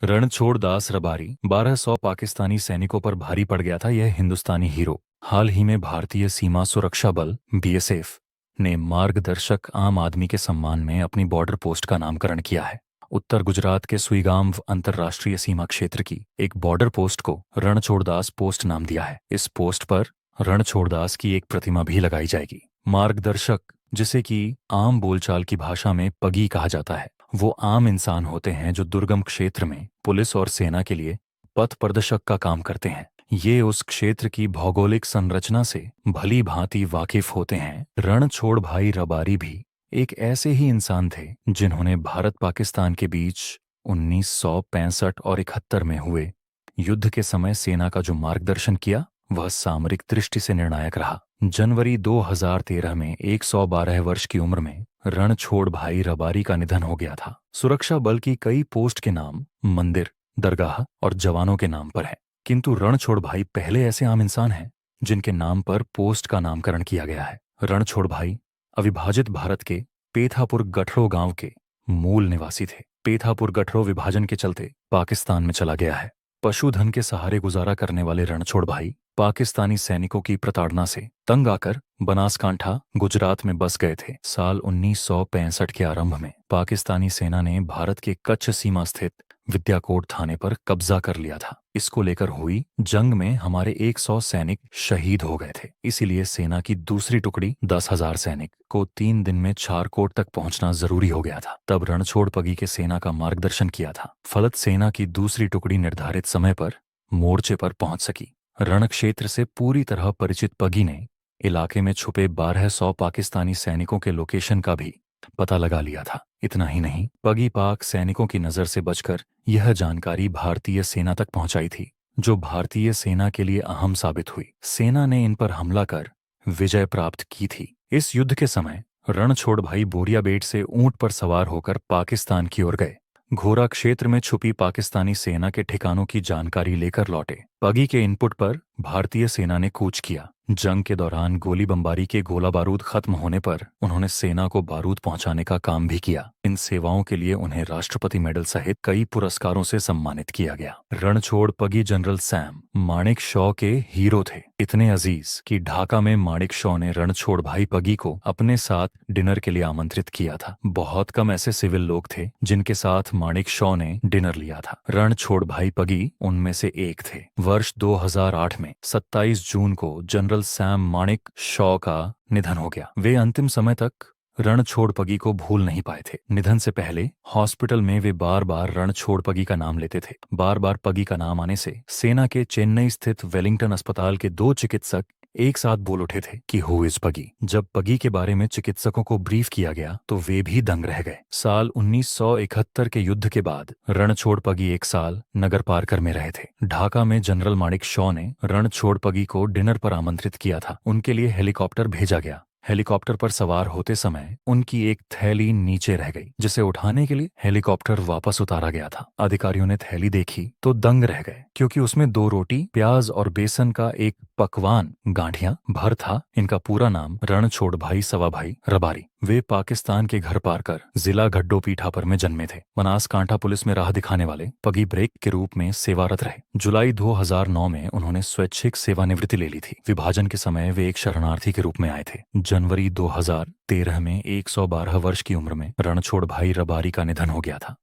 रणछोड़ दास रबारी 1200 पाकिस्तानी सैनिकों पर भारी पड़ गया था। यह हिंदुस्तानी हीरो हाल ही में भारतीय सीमा सुरक्षा बल बीएसएफ ने मार्गदर्शक आम आदमी के सम्मान में अपनी बॉर्डर पोस्ट का नामकरण किया है। उत्तर गुजरात के सुईगाम अंतर्राष्ट्रीय सीमा क्षेत्र की एक बॉर्डर पोस्ट को रणछोड़दास पोस्ट नाम दिया है। इस पोस्ट पर रणछोड़दास की एक प्रतिमा भी लगाई जाएगी। मार्गदर्शक, जिसे कि आम बोलचाल की भाषा में पगी कहा जाता है, वो आम इंसान होते हैं जो दुर्गम क्षेत्र में पुलिस और सेना के लिए पथ प्रदर्शक का काम करते हैं। ये उस क्षेत्र की भौगोलिक संरचना से भली भांति वाकिफ होते हैं। रणछोड़ भाई रबारी भी एक ऐसे ही इंसान थे जिन्होंने भारत पाकिस्तान के बीच 1965 और 71 में हुए युद्ध के समय सेना का जो मार्गदर्शन किया, वह सामरिक दृष्टि से निर्णायक रहा। जनवरी 2013 में 112 वर्ष की उम्र में रणछोड़ भाई रबारी का निधन हो गया था। सुरक्षा बल की कई पोस्ट के नाम मंदिर, दरगाह और जवानों के नाम पर है, किंतु रणछोड़ भाई पहले ऐसे आम इंसान हैं जिनके नाम पर पोस्ट का नामकरण किया गया है। रणछोड़ भाई अविभाजित भारत के पेथापुर गठड़ो गांव के मूल निवासी थे। पेथापुर गठड़ो विभाजन के चलते पाकिस्तान में चला गया है। पशुधन के सहारे गुजारा करने वाले रणछोड़ भाई पाकिस्तानी सैनिकों की प्रताड़ना से तंग आकर बनासकांठा, गुजरात में बस गए थे। साल 1965 के आरंभ में पाकिस्तानी सेना ने भारत के कच्छ सीमा स्थित विद्याकोट थाने पर कब्जा कर लिया था। इसको लेकर हुई जंग में हमारे 100 सैनिक शहीद हो गए थे। इसीलिए सेना की दूसरी टुकड़ी 10,000 सैनिक को 3 दिन में छारकोट तक पहुंचना जरूरी हो गया था। तब रणछोड़ पगी के सेना का मार्गदर्शन किया था। फलत सेना की दूसरी टुकड़ी निर्धारित समय पर मोर्चे पर पहुंच सकी। रण क्षेत्र से पूरी तरह परिचित पगी ने इलाके में छुपे 1200 पाकिस्तानी सैनिकों के लोकेशन का भी पता लगा लिया था। इतना ही नहीं, पगी पाक सैनिकों की नजर से बचकर यह जानकारी भारतीय सेना तक पहुंचाई थी, जो भारतीय सेना के लिए अहम साबित हुई। सेना ने इन पर हमला कर विजय प्राप्त की थी। इस युद्ध के समय रणछोड़ भाई बोरिया बेट से ऊंट पर सवार होकर पाकिस्तान की ओर गए। घोरा क्षेत्र में छुपी पाकिस्तानी सेना के ठिकानों की जानकारी लेकर लौटे। पगी के इनपुट पर भारतीय सेना ने कूच किया। जंग के दौरान गोली बमबारी के गोला बारूद खत्म होने पर उन्होंने सेना को बारूद पहुंचाने का काम भी किया। इन सेवाओं के लिए उन्हें राष्ट्रपति मेडल सहित कई पुरस्कारों से सम्मानित किया गया। रणछोड़ पगी जनरल सैम माणिक शॉ के हीरो थे, इतने अजीज कि ढाका में माणिक शॉ ने रणछोड़ भाई पगी को अपने साथ डिनर के लिए आमंत्रित किया था। बहुत कम ऐसे सिविल लोग थे जिनके साथ माणिक शॉ ने डिनर लिया था। रणछोड़ भाई पगी उनमें से एक थे। वर्ष 2008 में 27 जून को जनरल सैम माणिक शॉ का निधन हो गया। वे अंतिम समय तक रणछोड़ पगी को भूल नहीं पाए थे। निधन से पहले हॉस्पिटल में वे बार बार रणछोड़ पगी का नाम लेते थे। बार बार पगी का नाम आने से सेना के चेन्नई स्थित वेलिंगटन अस्पताल के 2 चिकित्सक एक साथ बोल उठे थे कि हु इज पगी। जब पगी के बारे में चिकित्सकों को ब्रीफ किया गया तो वे भी दंग रह गए। साल 1971 के युद्ध के बाद रणछोड़ पगी 1 साल नगर पार्कर में रहे थे। ढाका में जनरल माणिक शॉ ने रणछोड़ पगी को डिनर पर आमंत्रित किया था। उनके लिए हेलीकॉप्टर भेजा गया। हेलीकॉप्टर पर सवार होते समय उनकी एक थैली नीचे रह गई, जिसे उठाने के लिए हेलीकॉप्टर वापस उतारा गया था। अधिकारियों ने थैली देखी तो दंग रह गए, क्योंकि उसमें 2 रोटी, प्याज और बेसन का एक पकवान गांठियां भर था। इनका पूरा नाम रणछोड़ भाई सवा भाई रबारी। वे पाकिस्तान के घर पारकर जिला गड्डो पीठापर में जन्मे थे। बनासकांठा पुलिस में राह दिखाने वाले पगी ब्रेक के रूप में सेवारत रहे। जुलाई 2009 में उन्होंने स्वैच्छिक सेवानिवृत्ति ले ली थी। विभाजन के समय वे एक शरणार्थी के रूप में आए थे। जनवरी 2013 में 112 वर्ष की उम्र में रणछोड़ भाई रबारी का निधन हो गया था।